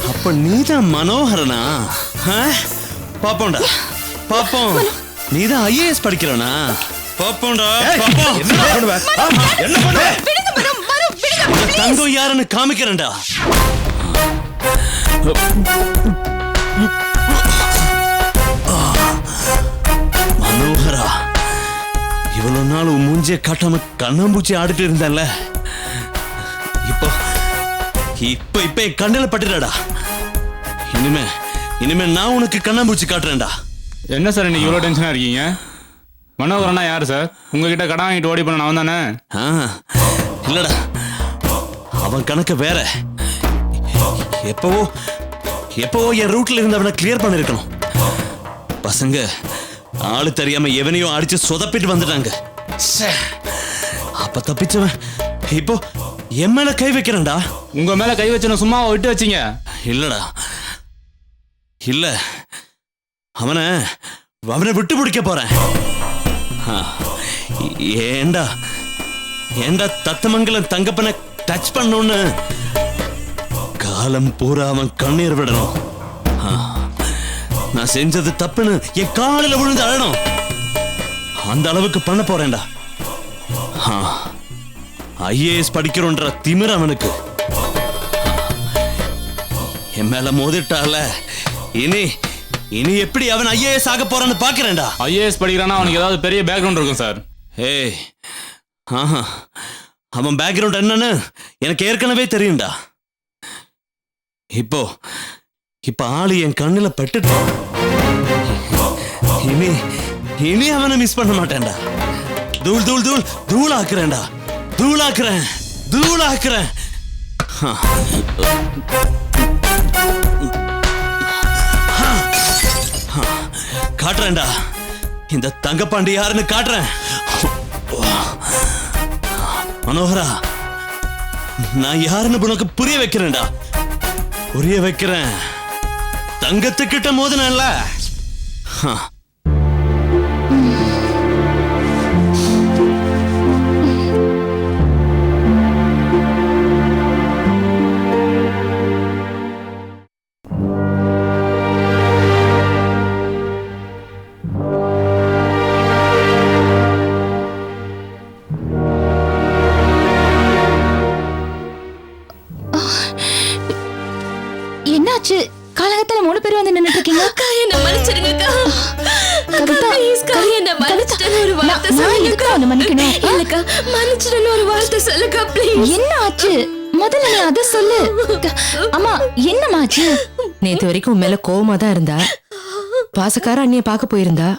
அப்ப நீதான் மனோகரனா? பாப்போண்டா பாப்போம். நீதான் ஐஏஎஸ் படிக்கிறனா? பாப்போண்டா பாப்போம். என்ன பண்ணுவ? தங்கம் யாருன்னு காமிக்கிறேன்டா. மனோகரா, இவ்வளவு நாள் உன் மூஞ்சிய காட்டாம கண்ணாம்பூச்சி ஆடிட்டு இருந்தேன்ல, இப்போ இப்ப இப்ப என் கண்ணில பட்டுடா. இனிமே நான் உனக்கு கண்ணாம்பூச்சி காட்டுறேன்டா. என்ன சார் இன்னைக்கு இவ்வளவு டென்ஷனா இருக்கீங்க? மனோகரனா யாரு சார்? உங்ககிட்ட கடன் வாங்கிட்டு ஓடி போன அவன் தானே? இல்லடா, அவன் கணக்கு வேற. எப்பவோ என் ரூட்ல இருந்தவனை கிளியர் பண்ணிருக்கணும். பசங்க ஆளு தெரியாம எவனையோ அடிச்சு சொதப்பிட்டு வந்துட்டாங்க. அப்ப தப்பிச்சவன் இப்போ என் மேல கை வைக்கிறேன்டா. உங்க மேல கை வச்சு சும்மா விட்டு வச்சீங்க? இல்லடா, இல்ல, அவனை விட்டு பிடிக்க போறேன். ஏண்டா தத்தமங்கலம் தங்கப்பனை டச் பண்ணணும்னு காலம் பூரா அவன் கண்ணீர் விடணும். நான் செஞ்சது தப்புன்னு என் காலில் விழுந்து அழணும். அந்த அளவுக்கு பண்ண போறேன்டா. ஐஏஎஸ் படிக்கிறோன்ற திமிர அவனுக்கு. என் மேல மோதிட்டால இனி எப்படி அவன் ஐஏஎஸ் ஆக போறான்னு பாக்குறேன்டா. ஐஏஎஸ் படிக்கிறானா அவனுக்கு ஏதாவது பெரிய பேக்ரவுண்ட் இருக்கும் சார். ஏய், அவன் பேக்ரவுண்ட் என்னன்னு எனக்கு ஏற்கனவே தெரியும்டா. இப்ப ஆளு என் கண்ணுல பட்டுட்டான். இனி அவனை மிஸ் பண்ண மாட்டேன்டா. தூள் தூள் தூள் தூள் ஆக்குறேன்டா. தூளாக்குறேன். காட்டுறேன்டா, இந்த தங்கப்பாண்டி யாருன்னு காட்டுறேன். மனோகரா, நான் யாருன்னு உனக்கு புரிய வைக்கிறேன்டா. தங்கத்துக்கிட்ட மோதினல்ல. என்னாச்சு? காலகத்துல 3 பேர் வந்து நின்னுட்டு இருக்கீங்க. அக்கா, என்ன மன்னிச்சிடுங்க அக்கா. ப்ளீஸ் அக்கா, என்ன மன்னிச்சிடுன்னு ஒரு வார்த்தை சொல்லுங்க. நான் மன்னிக்கணும். இல்லக்கா, மன்னிச்சிடுன்னு ஒரு வார்த்தை சொல்லுங்க ப்ளீஸ். என்ன ஆச்சு? முதல்ல நீ அத சொல்லு. அம்மா, என்னமாச்சு? நேத்து வரைக்கும் மேல கோவமா தான் இருந்தா. பாசக்கார அண்ணிய பார்க்க போயிருந்தா.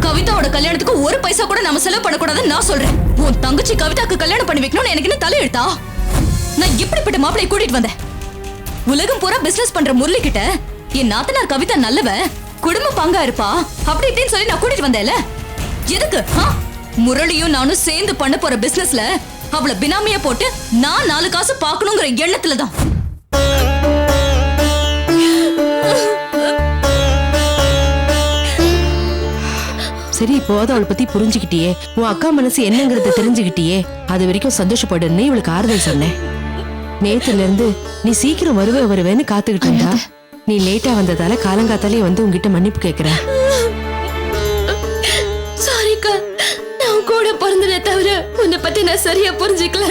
கவிதாவோட கல்யாணத்துக்கு ஒரு பைசா கூட நாம செலவு பண்ணக்கூடாதுன்னு நான் சொல்றேன். உன் தங்கச்சி கவிதாக்கு கல்யாணம் பண்ணி வைக்கணும்னு எனக்கு என்ன தலையெழுத்தா? நான் இப்படிப்பட்ட மாப்பிளைய கூட்டிட்டு வந்தேன். உலகம் பூரா பிசினஸ் பண்ற முரளி கிட்ட என் நாத்தனார் கவிதா நல்லவ, குடும்ப பங்கா இருப்பா அப்படி இப்படின்னு சொல்லி நான் கூட்டிட்டு வந்தேன்ல. எதுக்கு? முரளியும் நானும் சேர்ந்து பண்ண போற பிசினஸ்ல அவளை பினாமியா போட்டு நான் 4 காசு பாக்கணுங்கிற எண்ணத்துலதான். சரி, இப்போது அவளை பத்தி புரிஞ்சுக்கிட்டியே, உன் அக்கா மனசு என்னங்கறத தெரிஞ்சுக்கிட்டியே, அது வரைக்கும் சந்தோஷப்படுன்னு இவளுக்கு ஆறுதல் சொன்னேன். நேத்துல இருந்து நீ சீக்கிரம் வருவேன்னு காத்துக்கிட்டு இருந்தா. நீ லேட்டா வந்ததால காலங்காத்தாலே வந்து உங்ககிட்ட மன்னிப்பு கேக்குறேன். சாரிக்கா, நான் கூட பிறந்தனே தவிர உன்னை பத்தி நான் சரியா புரிஞ்சுக்கல.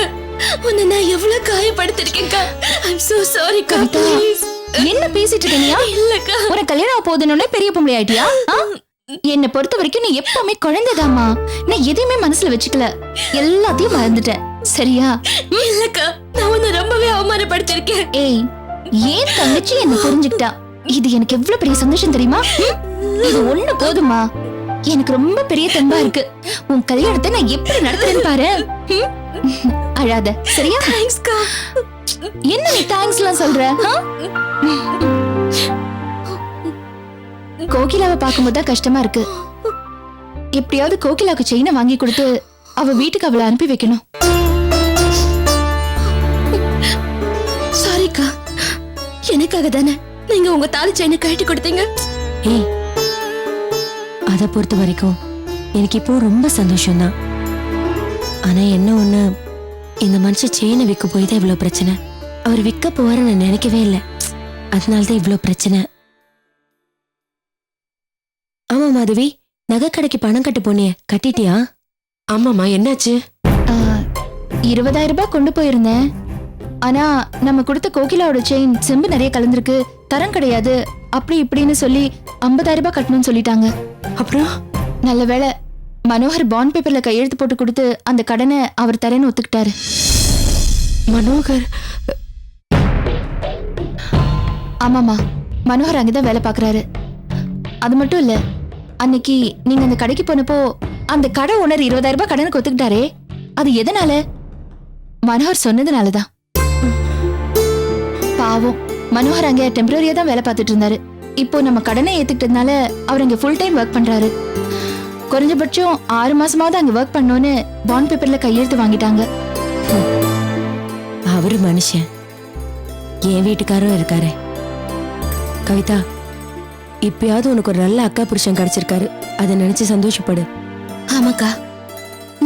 உன்னை நான் எவ்வளவு காயப்படுத்திருக்கேன்க்கா. ஐம் சோ சாரிக்கா. ப்ளீஸ். என்ன பேசிட்டு இருக்கீங்க? இல்லக்கா, ஒரு கல்யாணம் போதுனே பெரிய பொம்பளை ஆயிட்டியா? என்னை பொறுத்த வரைக்கும் நீ எப்பவுமே குழந்தைதாமா. நான் எதையுமே மனசுல வச்சுக்கல, எல்லாத்தையும் மறந்துட்டேன். சரியா? இல்லக்கா, நான் உன்னை ரொம்பவே அவமானப்படுத்திருக்கேன். ஏய், ஏன் தங்கச்சி என்ன புரிஞ்சுக்கிட்டா. இது எனக்கு எவ்வளவு பெரிய சந்தோஷம் தெரியுமா? இது ஒண்ணு போதுமா? எனக்கு ரொம்ப பெரிய தெம்பா இருக்கு. உன் கல்யாணத்தை நான் எப்படி நடத்துறேன்னு பாரு. அழாத, சரியா? தேங்க்ஸ்க்கா. என்ன நீ தேங்க்ஸ்லாம் சொல்ற? கோகிலாவை பார்க்கும்போது தான் கஷ்டமா இருக்கு. எப்படியாவது கோகிலாவுக்கு செயினை வாங்கி கொடுத்து அவ வீட்டுக்கு அவளை அனுப்பி வைக்கணும். சாரிக்கா, எனக்காக தானே நீங்க உங்க தாலி செயினை கழட்டி கொடுத்தீங்க. ஏய், அதை பொறுத்த வரைக்கும் எனக்கு இப்போ ரொம்ப சந்தோஷம்தான். ஆனா என்ன ஒண்ணு, இந்த மனுஷன் செயினை விற்க போய் தான் இவ்வளவு பிரச்சனை. அவர் விற்க போவாரு நான் நினைக்கவே இல்லை. அதனால்தான் இவ்வளவு பிரச்சனை. ஆமா மாதவி, நகை கடைக்கு பணம் கட்ட போனியே, கட்டிட்டியா? ஆமாமா, என்னாச்சு? 20,000 ரூபாய் கொண்டு போயிருந்தேன். ஆனா நம்ம கொடுத்த கோகிலாவோட செயின் செம்பு நிறைய கலந்துருக்கு, தரம் கிடையாது, அப்படி இப்படின்னு சொல்லி 50,000 ரூபாய் கட்டணும்னு சொல்லிட்டாங்க. அப்புறம் நல்ல வேளை மனோகர் பாண்ட் பேப்பர்ல கையெழுத்து போட்டு கொடுத்து அந்த கடனை அவர் தரேன்னு ஒத்துக்கிட்டாரு. மனோகர்? ஆமாமா, மனோகர் அங்கதான் வேலை பாக்குறாரு. அது மட்டும் இல்ல, அன்னைக்கு நீங்க அந்த கடைக்கு போனப்போ அந்த கடை ஓனர் 20,000 ரூபாய் கடனுக்கு ஒத்துக்கிட்டாரே, அது எதனால? மனோகர் சொன்னதுனாலதான். பாவம், மனோகர் அங்க டெம்பரரியா தான் வேலை பார்த்துட்டு இருந்தாரு. இப்போ நம்ம கடனை ஏத்துக்கிட்டதுனால அவர் அங்க ஃபுல் டைம் ஒர்க் பண்றாரு. குறைஞ்சபட்சம் 6 மாசமாவது அங்க ஒர்க் பண்ணோன்னு பாண்ட் பேப்பர்ல கையெழுத்து வாங்கிட்டாங்க. அவரு மனுஷன், என் வீட்டுக்காரரும் இருக்காரு. கவிதா, இப்பயாவது உனக்கு ஒரு நல்ல அக்கா புருஷன் கிடைச்சிருக்காரு, அதை நினைச்சு சந்தோஷப்படு. ஆமாக்கா,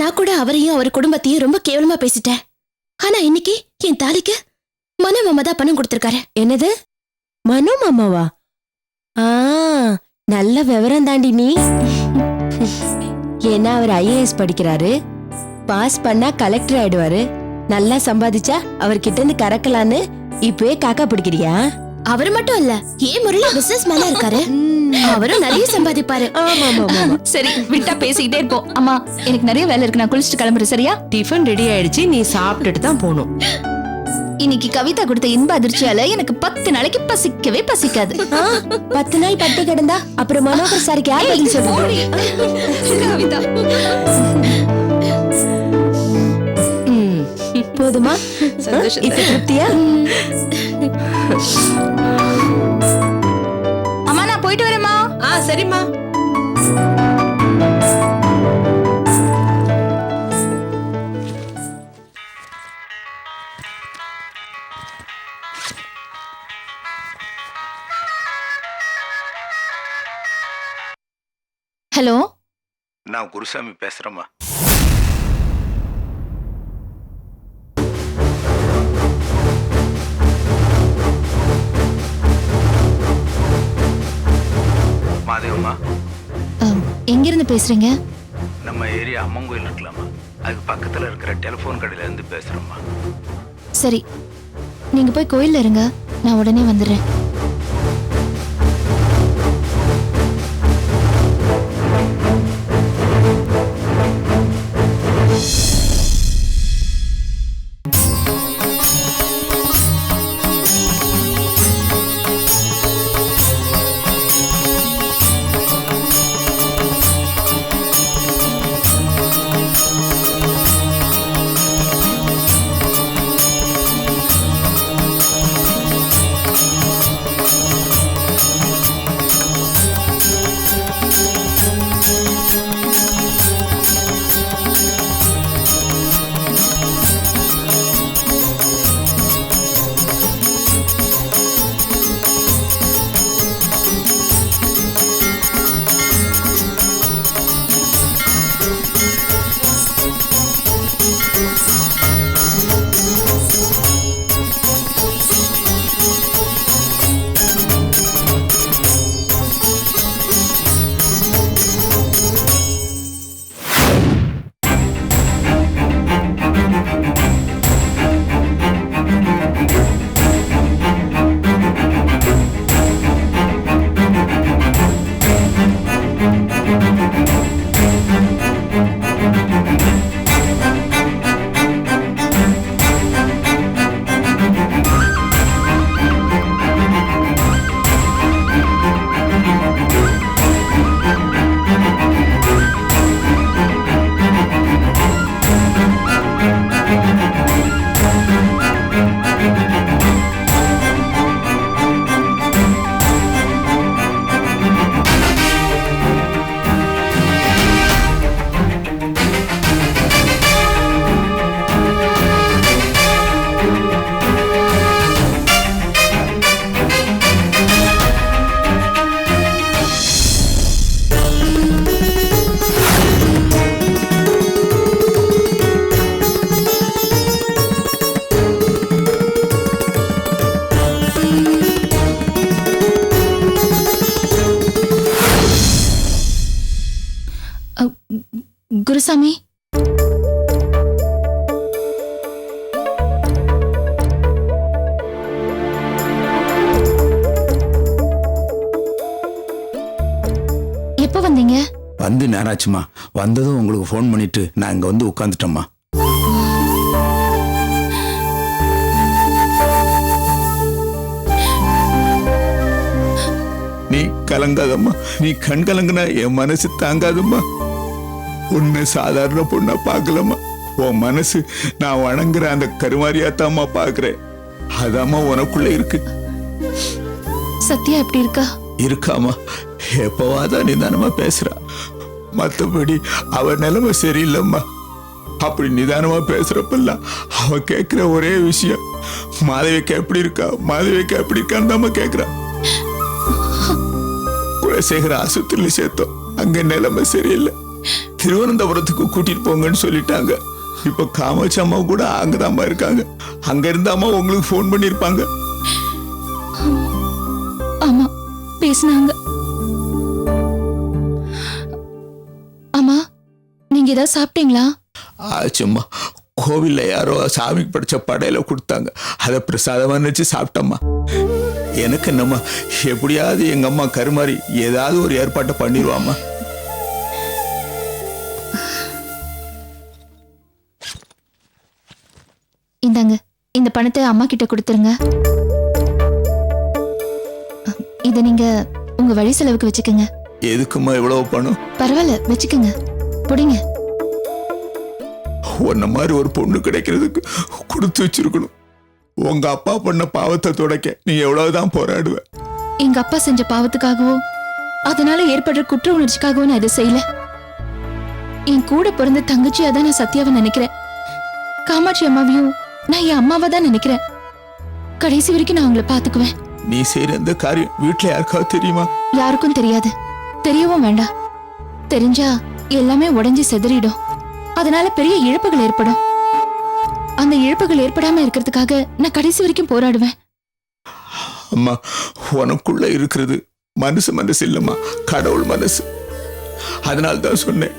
நான் கூட அவரையும் அவர் குடும்பத்தையும் ரொம்ப கேவலமா பேசிட்டேன். ஆனா இன்னைக்கு என் தாலிக்கு மனோ மாமா தான் பணம் கொடுத்திருக்காரு. என்னது, மனோ மாமாவா? ஆ, நல்ல விவரம் தாண்டி நீ. ஏன்னா அவர் ஐஏஎஸ் படிக்கிறாரு, பாஸ் பண்ணா கலெக்டர் ஆயிடுவாரு, நல்லா சம்பாதிச்சா அவர்கிட்ட இருந்து கறக்கலான்னு இப்பவே காக்கா பிடிக்கிறியா? அவர் மட்டும் இல்ல, ஏன் முறையில பிசினஸ் மேல இருக்காரு. அவரும் நிறைய சம்பாதிப்பாரு. ஆமா ஆமா ஆமா. சரி, விட்டா பேசிக்கிட்டே இருப்போம். அம்மா, எனக்கு நிறைய வேலை இருக்கு, நான் குளிச்சுட்டு கிளம்புறேன், சரியா? டிஃபன் ரெடி ஆயிடுச்சு, நீ சாப்பிட்டுட்டு தான் போகணும். இன்னைக்கு கவிதா கொடுத்த இன்ப அதிர்ச்சியால எனக்கு 10 நாளைக்கு பசிக்கவே பசிக்காது. 10 நாள் பட்டி கிடந்தா அப்புறம் மனோகர் சாருக்கு யார் பதில் சொல்றது? கவிதா, போதுமா? இப்ப திருப்தியா? அம்மா, நான் போயிட்டு வரேம்மா. சரிம்மா. ஹலோ, நான் குருசாமி பேசுறேம்மா. மாதேவம்மா, எங்கிருந்து பேசுறீங்க? நம்ம ஏரியா அம்மன் கோயில் இருக்கலாமா, அதுக்கு பக்கத்துல இருக்கிற டெலிஃபோன் கடையில இருந்து பேசுறோம்மா. சரி, நீங்க போய் கோயில்ல இருங்க, நான் உடனே வந்துடுறேன். குருசாமி, எப்ப வந்தீங்க? வந்து நேராச்சுமா. வந்ததும் உங்களுக்கு ஃபோன் பண்ணிட்டு நான் இங்க வந்து உட்காந்துட்டேம்மா. நீ கலங்காதம்மா. நீ கண் கலங்குனா என் மனசு தாங்காதம்மா. உன்னை சாதாரண பொண்ணா பார்க்கலம்மா. உன் மனசு நான் வணங்குற அந்த கருமாரியாத்தாம்மா பார்க்கிறேன். அதாம்மா உனக்குள்ள இருக்கு. சத்யா எப்படி இருக்கா? இருக்காமா. எப்பவாதான் நிதானமா பேசுறா. மத்தபடி அவ நிலைமை சரியில்லைம்மா. அப்படி நிதானமா பேசுறப்பெல்லாம் அவ கேட்கிற ஒரே விஷயம், மாதவிக்கா எப்படி இருக்கா, மாதவிக்கா எப்படி இருக்கான்னு தான் கேட்கிறா. குலசேகர ஆஸ்பத்திரியில சேர்த்தோம். அங்க நிலைமை சரியில்லை. திருவனந்தபுரத்துக்கு கூட்டிட்டு போங்கன்னு சொல்லிட்டாங்க. இப்ப காமாட்சி அம்மா கூட அங்கதாம்மா இருக்காங்க. அங்க இருந்தாமா உங்களுக்கு போன் பண்ணிருப்பாங்க. ஆமா, பேசினாங்க. அம்மா, நீங்க ஏதாவது சாப்பிட்டீங்களா? ஆச்சும்மா. கோவில்ல யாரோ சாமிக்கு படிச்ச படையில கொடுத்தாங்க. அதை பிரசாதமா நினைச்சு சாப்பிட்டம்மா. எனக்கு என்னம்மா, எப்படியாவது எங்க அம்மா கருமாறி ஏதாவது ஒரு ஏற்பாட்டை பண்ணிடுவாம்மா. இந்தாங்க, இந்த பணத்தை அம்மா கிட்ட கொடுத்துருங்க. இத நீங்க உங்க வழி செலவுக்கு வச்சுக்கோங்க. எதுக்குமா இவ்வளவு பணம்? பரவாயில்ல, வச்சுக்கோங்க. புடிங்க. உன்ன மாதிரி ஒரு பொண்ணு கிடைக்கிறதுக்கு கொடுத்து வச்சிருக்கணும். உங்க அப்பா பண்ண பாவத்தை துடைக்க நீ எவ்வளவுதான் போராடுவ. எங்க அப்பா செஞ்ச பாவத்துக்காகவோ அதனால ஏற்படுற குற்ற உணர்ச்சிக்காகவோ நான் இதை செய்யல. என் கூட பிறந்த தங்கச்சியா தான் நான் சத்யாவை நினைக்கிறேன். காமாட்சி அம்மாவையும் நான் என் அம்மாவா தான் நினைக்கிறேன். கடைசி வரைக்கும் நான் உங்களை பாத்துக்குவேன். நீ செய்யற இந்த காரியம் வீட்டுல யாருக்காவது தெரியுமா? யாருக்கும் தெரியாது. தெரியவும் வேண்டாம். தெரிஞ்சா எல்லாமே உடைஞ்சு செதறிடும். அதனால பெரிய இழப்புகள் ஏற்படும். அந்த இழப்புகள் ஏற்படாம இருக்கிறதுக்காக நான் கடைசி வரைக்கும் போராடுவேன். அம்மா, உனக்குள்ள இருக்கிறது மனசு மனசு இல்லம்மா, கடவுள் மனசு. அதனால தான் சொன்னேன்,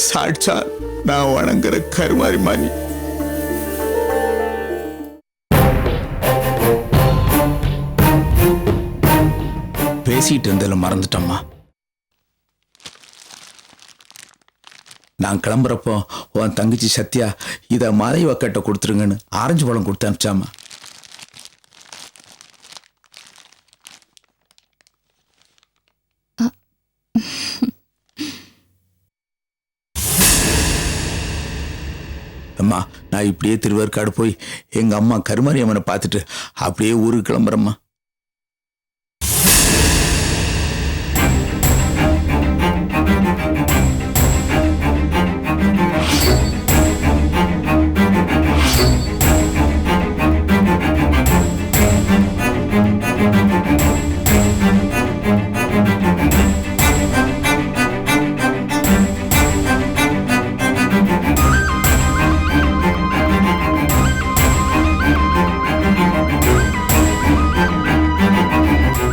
சாட்சா நான் வணங்குற கருமாரி மாணி. பேசிட்டு இருந்ததில் மறந்துட்டம்மா. நான் கிளம்புறப்போ உன் தங்கச்சி சத்யா இதை மாதவி அக்காட்ட கொடுத்துருங்கன்னு ஆரஞ்சு பழம் கொடுத்து அனுப்பிச்சாமா. அம்மா, நான் இப்படியே திருவேற்காடு போய் எங்க அம்மா கருமாரி அம்மனை பார்த்துட்டு அப்படியே ஊருக்கு கிளம்புறேம்மா.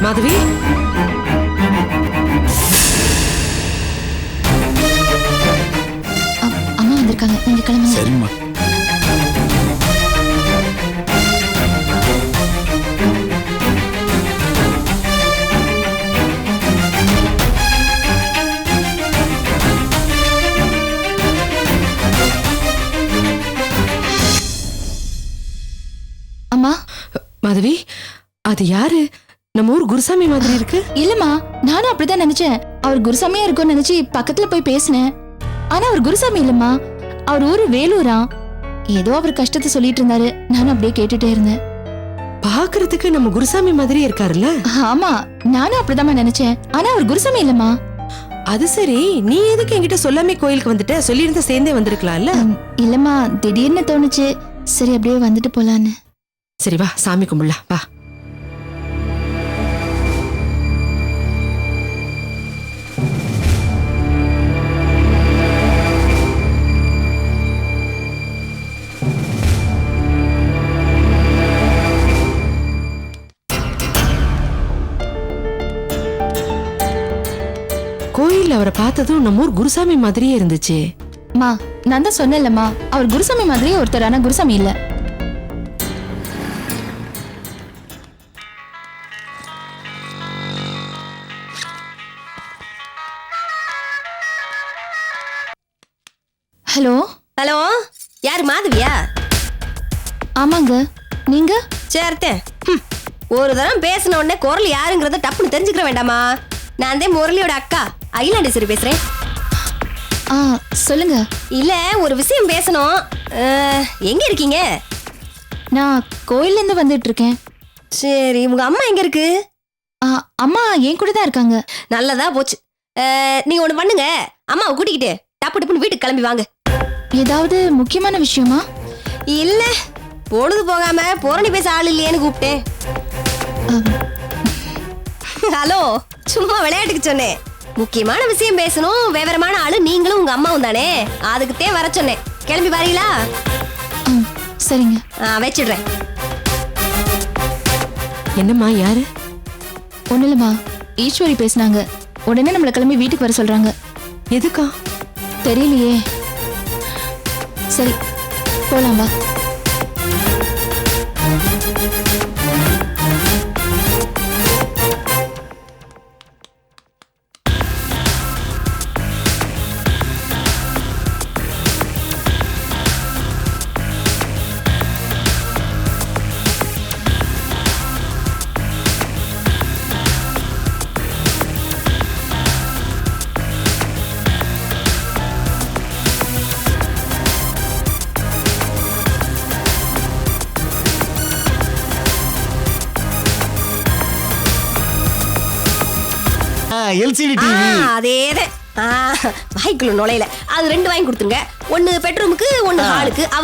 மாதவி, அம்மா வந்திருக்காங்க, நீங்க கிளம்புங்க. சரிம்மா. அம்மா, மாதவி, அது யாரு? நம்ம ஊர் குருசாமி மாதிரி இருக்கு. இல்லம்மா, நானும் அப்படிதான் நினைச்சேன். அவர் குருசாமியா இருக்கும்னு நினைச்சு பக்கத்துல போய் பேசினேன். ஆனா அவர் குருசாமி இல்லம்மா. அவர் ஊரு வேலூரா. ஏதோ அவர் கஷ்டத்தை சொல்லிட்டு இருந்தாரு. நானும் அப்படியே கேட்டுட்டே இருந்தேன். பாக்குறதுக்கு நம்ம குருசாமி மாதிரி இருக்காருல்ல? ஆமா, நானும் அப்படிதான் நினைச்சேன். ஆனா அவர் குருசாமி இல்லம்மா. அது சரி, நீ எதுக்கு என்கிட்ட சொல்லாமே கோயிலுக்கு வந்துட்ட? சொல்லியிருந்த சேர்ந்தே வந்திருக்கலாம்ல? இல்லம்மா, திடீர்னு தோணுச்சு. சரி, அப்படியே வந்துட்டு போலான்னு. சரி வா, சாமி கும்பிடலாம் வா. கோயில்ல அவரை பார்த்ததும் நம்ம ஊர் குருசாமி மாதிரியே இருந்துச்சு. மா நான் தான் சொன்னேன்லம்மா, அவர் குருசாமி மாதிரியே ஒருத்தர், ஆனா குருசாமி இல்ல. ஹலோ. ஹலோ, யார் மாதவியா? ஆமாங்க, நீங்க? சேர்த்தேன். ஒரு தரம் பேசின உடனே குரல் யாருங்கிறத டப்புன்னு தெரிஞ்சுக்கிற வேண்டாமா? நான் தான் முரளியோட அக்கா அகிலாண்டேஸ்வரி பேசுறேன். சொல்லுங்க. இல்ல, ஒரு விஷயம் பேசணும். எங்க இருக்கீங்க? நான் கோயில்ல இருந்து வந்துட்டு இருக்கேன். சரி, உங்க அம்மா எங்க இருக்கு? அம்மா என் கூட தான் இருக்காங்க. நல்லதா போச்சு. நீங்க ஒண்ணு பண்ணுங்க, அம்மாவை கூட்டிக்கிட்டு டப்பு டப்புன்னு வீட்டுக்கு கிளம்பி வாங்க. ஏதாவது முக்கியமான விஷயமா? இல்ல, பொழுது போகாம புரணி பேச ஆள் இல்லையேன்னு கூப்பிட்டேன். ஹலோ, சும்மா விளையாட்டுக்கு சொன்னேன். முக்கியமான விஷயம் பேசணும், விவரமான ஆளு நீங்களும் உங்க அம்மாவும் தானே, அதுக்குத்தே வர சொன்னேன். கிளம்பி வரீங்களா? சரிங்க. வச்சிடுறேன். என்னம்மா, யாரு? ஒண்ணு இல்லம்மா, ஈஸ்வரி பேசினாங்க. உடனே நம்மளை கிளம்பி வீட்டுக்கு வர சொல்றாங்க. எதுக்கா? தெரியலையே. சரி, போலாம் வா. LCD TV. அதேதான். வாய்க்குள்ள நுழையில அது 2 வாங்கி கொடுத்துருங்க. ஒன்னு பெட்ரூமுக்கு, ஒன்னு ஹாலுக்கு.